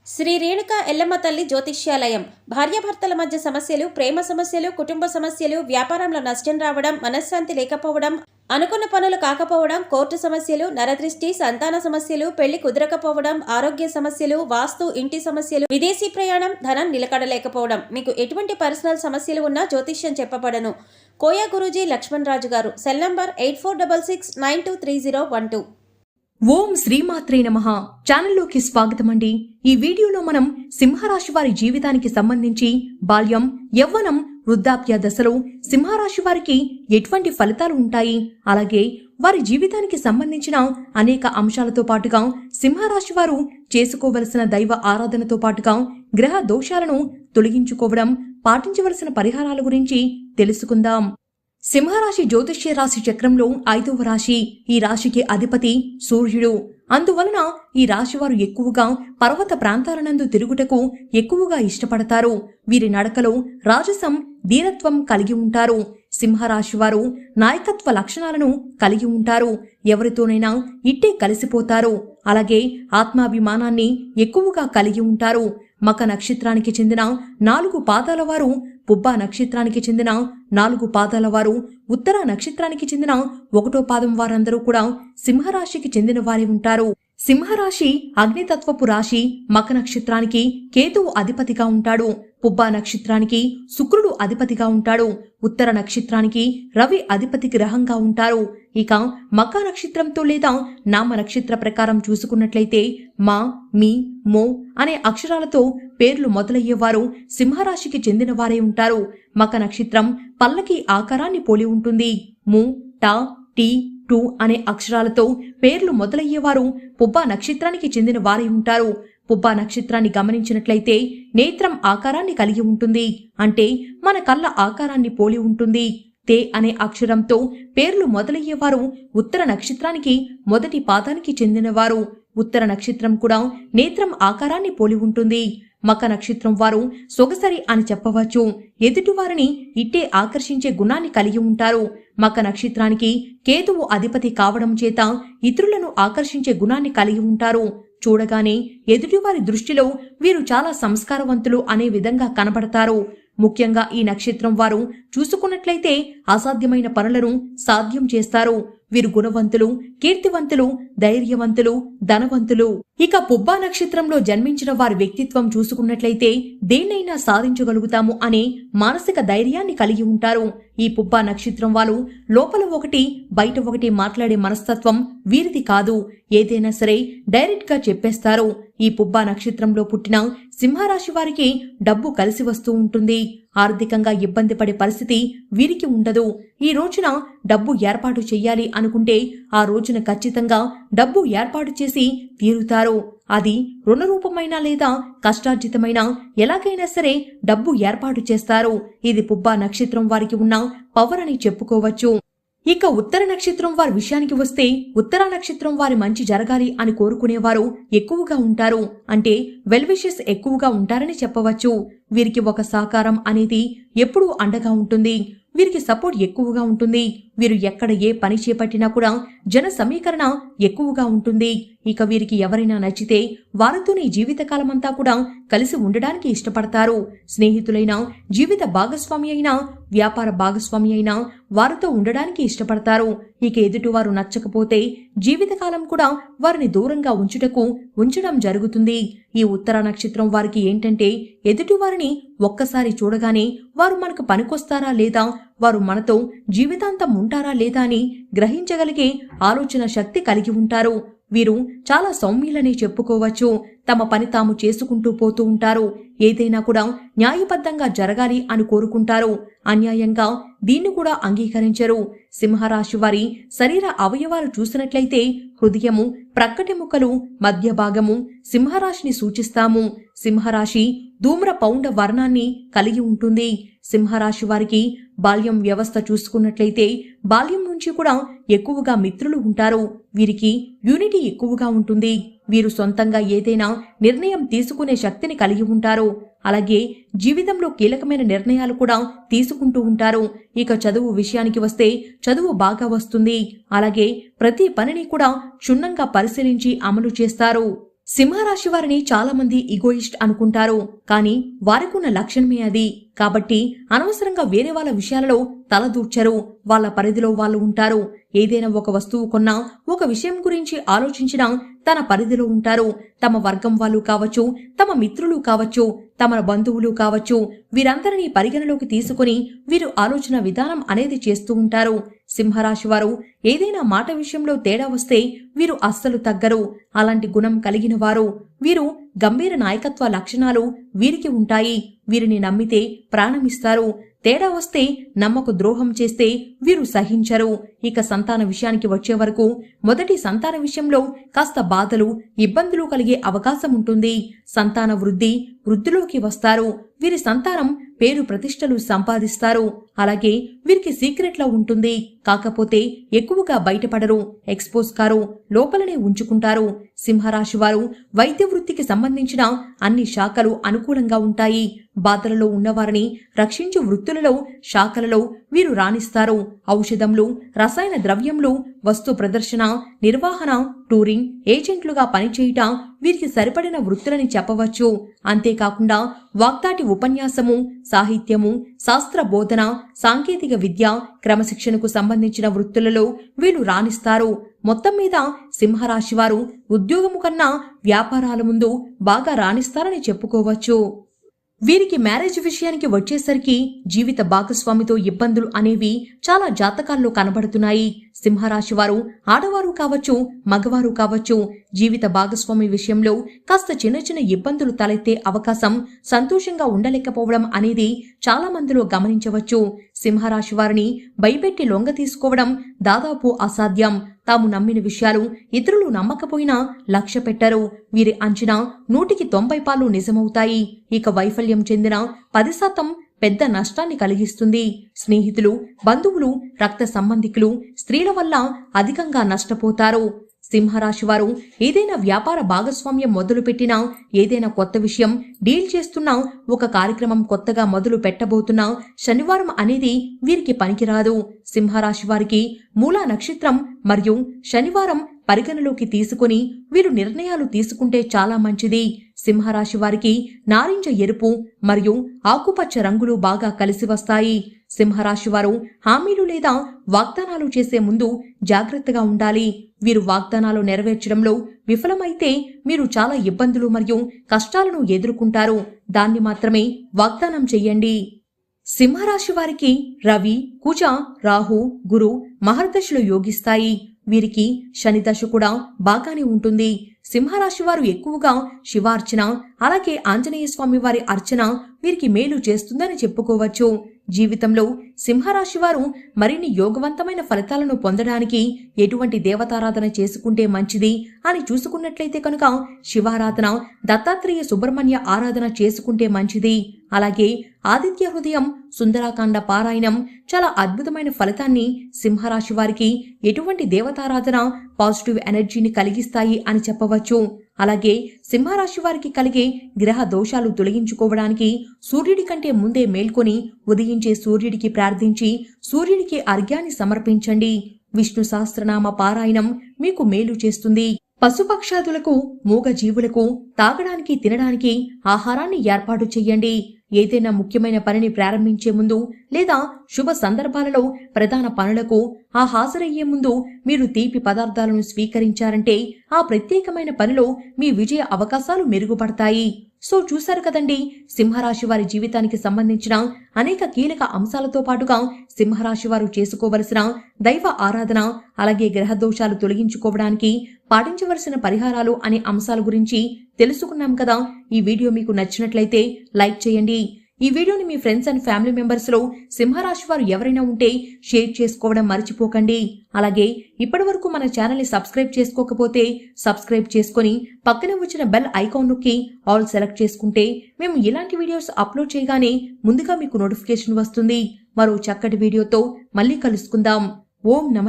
శ్రీ రేణుక ఎల్లమ్మ తల్లి జ్యోతిష్యాలయం. భార్యాభర్తల మధ్య సమస్యలు, ప్రేమ సమస్యలు, కుటుంబ సమస్యలు, వ్యాపారంలో నష్టం రావడం, మనశ్శాంతి లేకపోవడం, అనుకున్న పనులు కాకపోవడం, కోర్టు సమస్యలు, నరదృష్టి, సంతాన సమస్యలు, పెళ్లి కుదరకపోవడం, ఆరోగ్య సమస్యలు, వాస్తు, ఇంటి సమస్యలు, విదేశీ ప్రయాణం, ధనం నిలకడలేకపోవడం, మీకు ఎటువంటి పర్సనల్ సమస్యలు ఉన్నా జ్యోతిష్యం చెప్పబడను. కోయా గురూజీ లక్ష్మణ్ రాజు గారు. Cell number 8466923012. ఓం శ్రీమాత్రే నమః. ఛానల్లోకి స్వాగతమండి. ఈ వీడియోలో మనం సింహరాశి వారి జీవితానికి సంబంధించి బాల్యం, యవ్వనం, వృద్ధాప్య దశలో సింహరాశి వారికి ఎటువంటి ఫలితాలు ఉంటాయి, అలాగే వారి జీవితానికి సంబంధించిన అనేక అంశాలతో పాటుగా సింహరాశి వారు చేసుకోవలసిన దైవ ఆరాధనతో పాటుగా గ్రహ దోషాలను తొలగించుకోవడం, పాటించవలసిన పరిహారాల గురించి తెలుసుకుందాం. సింహరాశి జ్యోతిష్య రాశి చక్రంలో 5వ రాశి. ఈ రాశికి అధిపతి సూర్యుడు. అందువలన ఈ రాశివారు ఎక్కువగా పర్వత ప్రాంతాలనందు తిరుగుటకు ఎక్కువగా ఇష్టపడతారు. వీరి నడకలో రాజసం, ధీరత్వం కలిగి ఉంటారు. సింహరాశివారు నాయకత్వ లక్షణాలను కలిగి ఉంటారు. ఎవరితోనైనా ఇట్టే కలిసిపోతారు. అలాగే ఆత్మాభిమానాన్ని ఎక్కువగా కలిగి ఉంటారు. మక నక్షత్రానికి చెందిన 4 పాదాల వారు, పుబ్బ నక్షత్రానికి చెందిన 4 పాదాల వారు, ఉత్తర నక్షత్రానికి చెందిన 1వ పాదం వారందరూ కూడా సింహరాశికి చెందిన వారే ఉంటారు. సింహరాశి అగ్నితత్వపు రాశి. మక నక్షత్రానికి కేతువు అధిపతిగా ఉంటాడు. పుబ్బ నక్షత్రానికి శుక్రుడు అధిపతిగా ఉంటాడు. ఉత్తర నక్షత్రానికి రవి అధిపతి గ్రహంగా ఉంటారు. ఇక మక నక్షత్రంతో లేదా నామ నక్షత్ర ప్రకారం చూసుకున్నట్లయితే మా, మీ, మో అనే అక్షరాలతో పేర్లు మొదలయ్యేవారు సింహరాశికి చెందిన వారే ఉంటారు. మక నక్షత్రం పల్లకి ఆకారాన్ని పోలి ఉంటుంది. ము, ట, టి, టు అనే అక్షరాలతో పేర్లు మొదలయ్యేవారు పుబ్బ నక్షత్రానికి చెందిన వారే ఉంటారు. పుబ్బ నక్షత్రాన్ని గమనించినట్లయితే నేత్రం ఆకారాన్ని కలిగి ఉంటుంది. అంటే మన కళ్ళ ఆకారాన్ని పోలి ఉంటుంది. తే అనే అక్షరంతో పేర్లు మొదలయ్యేవారు ఉత్తర నక్షత్రానికి మొదటి పాదానికి చెందినవారు. ఉత్తర నక్షత్రం కూడా నేత్రం ఆకారాన్ని పోలి ఉంటుంది. మక నక్షత్రం వారు సొగసరి అని చెప్పవచ్చు. ఎదుటివారిని ఇట్టే ఆకర్షించే గుణాన్ని కలిగి ఉంటారు. మక నక్షత్రానికి కేతువు అధిపతి కావడం చేత ఇతరులను ఆకర్షించే గుణాన్ని కలిగి ఉంటారు. చూడగానే ఎదుటివారి దృష్టిలో వీరు చాలా సంస్కారవంతులు అనే విధంగా కనబడతారు. ముఖ్యంగా ఈ నక్షత్రం వారు చూసుకున్నట్లయితే అసాధ్యమైన పనులను సాధ్యం చేస్తారు. వీరు గుణవంతులు, కీర్తివంతులు, ధైర్యవంతులు, ధనవంతులు. ఇక పుబ్బ నక్షత్రంలో జన్మించిన వారి వ్యక్తిత్వం చూసుకున్నట్లయితే దేన్నైనా సాధించగలుగుతాము అనే మానసిక ధైర్యాన్ని కలిగి ఉంటారు. ఈ పుబ్బ నక్షత్రం వారు లోపల ఒకటి బయట ఒకటి మాట్లాడే మనస్తత్వం వీరిది కాదు. ఏదైనా సరే డైరెక్ట్ గా చెప్పేస్తారు. ఈ పుబ్బ నక్షత్రంలో పుట్టిన సింహరాశి వారికి డబ్బు కలిసి వస్తూ ఉంటుంది. ఆర్థికంగా ఇబ్బంది పడే పరిస్థితి వీరికి ఉండదు. ఈ రోజున డబ్బు ఏర్పాటు చెయ్యాలి అనుకుంటే ఆ రోజున ఖచ్చితంగా డబ్బు ఏర్పాటు చేసి తీరుతారు. అది రుణరూపమైన లేదా కష్టార్జితమైన ఎలాగైనా సరే డబ్బు ఏర్పాటు చేస్తారు. ఇది పుబ్బ నక్షత్రం వారికి ఉన్న పవర్ అని చెప్పుకోవచ్చు. ఇక ఉత్తర నక్షత్రం వారి విషయానికి వస్తే ఉత్తర నక్షత్రం వారి మంచి జరగాలి అని కోరుకునేవారు ఎక్కువగా ఉంటారు. అంటే వెల్ విషెస్ ఎక్కువగా ఉంటారని చెప్పవచ్చు. వీరికి ఒక సహకారం అనేది ఎప్పుడూ అండగా ఉంటుంది. వీరికి సపోర్ట్ ఎక్కువగా ఉంటుంది. వీరు ఎక్కడ ఏ పని చేపట్టినా కూడా జన సమీకరణ ఎక్కువగా ఉంటుంది. ఇక వీరికి ఎవరైనా నచ్చితే వారితోనే జీవితకాలమంతా కూడా కలిసి ఉండడానికి ఇష్టపడతారు. స్నేహితులైనా, జీవిత భాగస్వామి అయినా, వ్యాపార భాగస్వామి అయినా వారితో ఉండడానికి ఇష్టపడతారు. ఇక ఎదుటివారు నచ్చకపోతే జీవితకాలం కూడా వారిని దూరంగా ఉంచడం జరుగుతుంది. ఈ ఉత్తర నక్షత్రం వారికి ఏంటంటే ఎదుటివారిని ఒక్కసారి చూడగానే వారు మనకు పనికొస్తారా లేదా, వారు మనతో జీవితాంతం ఉంటారా లేదా అని గ్రహించగలిగే ఆలోచన శక్తి కలిగి ఉంటారు. వీరు చాలా సౌమ్యులనే చెప్పుకోవచ్చు. తమ పని తాము చేసుకుంటూ పోతూ ఉంటారు. ఏదైనా కూడా న్యాయబద్ధంగా జరగాలి అని కోరుకుంటారు. అన్యాయంగా దీన్ని కూడా అంగీకరించరు. సింహరాశి వారి శరీర అవయవాలు చూసినట్లయితే హృదయము, ప్రక్కటెముకలు, మధ్య భాగము సింహరాశిని సూచిస్తాము. సింహరాశి ధూమ్ర పౌండ వర్ణాన్ని కలిగి ఉంటుంది. సింహరాశి వారికి బాల్యం వ్యవస్థ చూసుకున్నట్లయితే బాల్యం నుంచి కూడా ఎక్కువగా మిత్రులు ఉంటారు. వీరికి యూనిటీ ఎక్కువగా ఉంటుంది. వీరు సొంతంగా ఏదైనా నిర్ణయం తీసుకునే శక్తిని కలిగి ఉంటారు. అలాగే జీవితంలో కీలకమైన నిర్ణయాలు కూడా తీసుకుంటూ ఉంటారు. ఇక చదువు విషయానికి వస్తే చదువు బాగా వస్తుంది. అలాగే ప్రతి పనిని కూడా క్షుణ్ణంగా పరిశీలించి అమలు చేస్తారు. సింహరాశి వారిని చాలా మంది ఈగోయిస్ట్ అనుకుంటారు, కానీ వారికున్న లక్షణమే అది. కాబట్టి అనవసరంగా వేరే వాళ్ళ విషయాలలో తలదూర్చరు. వాళ్ళ పరిధిలో వాళ్ళు ఉంటారు. ఏదైనా ఒక వస్తువు కొన్నా, ఒక విషయం గురించి ఆలోచించినా తన పరిధిలో ఉంటారు. తమ వర్గం వాళ్ళు కావచ్చు, తమ మిత్రులు కావచ్చు, తమ బంధువులు కావచ్చు, వీరందరినీ పరిగణలోకి తీసుకుని వీరు ఆలోచన విధానం అనేది చేస్తూ ఉంటారు. సింహరాశి వారు ఏదైనా మాట విషయంలో తేడా వస్తే వీరు అస్సలు తగ్గరు. అలాంటి గుణం కలిగిన వారు. వీరు గంభీర నాయకత్వ లక్షణాలు వీరికి ఉంటాయి. వీరిని నమ్మితే ప్రాణమిస్తారు. తేడా వస్తే నమ్మకు ద్రోహం చేస్తే వీరు సహించరు. ఇక సంతాన విషయానికి వచ్చే వరకు మొదటి సంతాన విషయంలో కాస్త బాధలు, ఇబ్బందులు కలిగే అవకాశం ఉంటుంది. సంతాన వృద్ధిలోకి వస్తారు. వీరి సంతానం పేరు ప్రతిష్టలు సంపాదిస్తారు. అలాగే వీరికి సీక్రెట్లో ఉంటుంది. కాకపోతే ఎక్కువగా బయటపడరు, ఎక్స్పోజ్ కారు, లోపలనే ఉంచుకుంటారు. సింహరాశి వారు వైద్య వృత్తికి సంబంధించిన అన్ని శాఖలు అనుకూలంగా ఉంటాయి. బాధలలో ఉన్నవారిని రక్షించు వృత్తులలో, శాఖలలో వీరు రాణిస్తారు. ఔషధంలు, రసాయన ద్రవ్యములు, వస్తు ప్రదర్శన, నిర్వహణ, టూరింగ్ ఏజెంట్లుగా పనిచేయుట వీరికి సరిపడిన వృత్తులని చెప్పవచ్చు. అంతేకాకుండా వాగ్దాటి ఉపన్యాసము, సాహిత్యము, శాస్త్ర బోధన, సాంకేతిక విద్య, క్రమశిక్షణకు సంబంధించిన వృత్తులలో వీళ్ళు రాణిస్తారు. మొత్తం మీద సింహరాశి వారు ఉద్యోగము కన్నా వ్యాపారాల ముందు బాగా రాణిస్తారని చెప్పుకోవచ్చు. వీరికి మ్యారేజ్ విషయానికి వచ్చేసరికి జీవిత భాగస్వామితో ఇబ్బందులు అనేవి చాలా జాతకాల్లో కనబడుతున్నాయి. సింహరాశి వారు ఆడవారు కావచ్చు, మగవారు కావచ్చు, జీవిత భాగస్వామి విషయంలో కాస్త చిన్న చిన్న ఇబ్బందులు తలెత్తే అవకాశం, సంతోషంగా ఉండలేకపోవడం అనేది చాలా మందిలో గమనించవచ్చు. సింహరాశి వారిని భయపెట్టి లొంగ తీసుకోవడం దాదాపు అసాధ్యం. తాము నమ్మిన విషయాలు ఇతరులు నమ్మకపోయినా లక్ష్య పెట్టరు. వీరి అంచనా 100కి 90 పాలు నిజమవుతాయి. ఇక వైఫల్యం చెందిన 10% పెద్ద నష్టాన్ని కలిగిస్తుంది. స్నేహితులు, బంధువులు, రక్త సంబంధికులు, స్త్రీల వల్ల అధికంగా నష్టపోతారు. సింహరాశి వారు ఏదైనా వ్యాపార భాగస్వామ్యం మొదలుపెట్టినా, ఏదైనా కొత్త విషయం డీల్ చేస్తున్నా, ఒక కార్యక్రమం కొత్తగా మొదలు పెట్టబోతున్నా శనివారం అనేది వీరికి పనికిరాదు. సింహరాశి వారికి మూలా నక్షత్రం మరియు శనివారం పరిగణలోకి తీసుకుని వీరు నిర్ణయాలు తీసుకుంటే చాలా మంచిది. సింహరాశి వారికి నారింజ ఎరుపు మరియు ఆకుపచ్చ రంగులు బాగా కలిసి వస్తాయి. సింహరాశి వారు హామీలు లేదా వాగ్దానాలు చేసే ముందు జాగ్రత్తగా ఉండాలి. వీరు వాగ్దానాలు నెరవేర్చడంలో విఫలమైతే మీరు చాలా ఇబ్బందులు మరియు కష్టాలను ఎదుర్కొంటారు. దాన్ని మాత్రమే వాగ్దానం చెయ్యండి. సింహరాశి వారికి రవి, కుజ, రాహు, గురు మహర్దశలు యోగిస్తాయి. వీరికి శని దశ కూడా బాగానే ఉంటుంది. సింహరాశి వారు ఎక్కువగా శివార్చన, అలాగే ఆంజనేయ స్వామి వారి అర్చన వీరికి మేలు చేస్తుందని చెప్పుకోవచ్చు. జీవితంలో సింహరాశి వారు మరిన్ని యోగవంతమైన ఫలితాలను పొందడానికి ఎటువంటి దేవతారాధన చేసుకుంటే మంచిది అని చూసుకున్నట్లయితే కనుక శివారాధన, దత్తాత్రేయ సుబ్రహ్మణ్య ఆరాధన చేసుకుంటే మంచిది. అలాగే ఆదిత్య హృదయం, సుందరాకాండ పారాయణం చాలా అద్భుతమైన ఫలితాన్ని సింహరాశి వారికి ఎటువంటి దేవతారాధన పాజిటివ్ ఎనర్జీని కలిగిస్తాయి అని చెప్పవచ్చు. అలాగే సింహరాశి వారికి కలిగే గ్రహ దోషాలు తొలగించుకోవడానికి సూర్యుడి కంటే ముందే మేల్కొని ఉదయించే సూర్యుడికి ప్రార్థించి సూర్యుడికి అర్ఘ్యాన్ని సమర్పించండి. విష్ణు సహస్రనామ పారాయణం మీకు మేలు చేస్తుంది. పశుపక్షాదులకు, మూగ జీవులకు తాగడానికి, తినడానికి ఆహారాన్ని ఏర్పాటు చెయ్యండి. ఏదైనా ముఖ్యమైన పనిని ప్రారంభించే ముందు లేదా శుభ సందర్భాలలో ప్రధాన పనులకు హాజరయ్యే ముందు మీరు తీపి పదార్థాలను స్వీకరించారంటే ఆ ప్రత్యేకమైన పనిలో మీ విజయ అవకాశాలు మెరుగుపడతాయి. సో చూశారు కదండి, సింహరాశి వారి జీవితానికి సంబంధించిన అనేక కీలక అంశాలతో పాటుగా సింహరాశి వారు చేసుకోవలసిన దైవ ఆరాధన, అలాగే గ్రహ దోషాలు తొలగించుకోవడానికి పాటించవలసిన పరిహారాలు అనే అంశాల గురించి తెలుసుకున్నాం కదా. ఈ వీడియో మీకు నచ్చినట్లయితే లైక్ చేయండి. ఈ వీడియోని మీ ఫ్రెండ్స్ అండ్ ఫ్యామిలీ మెంబర్స్ లో సింహరాశి వారు ఎవరైనా ఉంటే షేర్ చేసుకోవడం మర్చిపోకండి. అలాగే ఇప్పటి వరకు మన ఛానల్ ని సబ్స్క్రైబ్ చేసుకోకపోతే సబ్స్క్రైబ్ చేసుకుని పక్కనే వచ్చిన బెల్ ఐకాన్ నొక్కి ఆల్ సెలెక్ట్ చేసుకుంటే మేము ఇలాంటి వీడియోస్ అప్లోడ్ చేయగానే ముందుగా మీకు నోటిఫికేషన్ వస్తుంది. మరో చక్కటి వీడియోతో మళ్ళీ కలుసుకుందాం. ఓం నమః.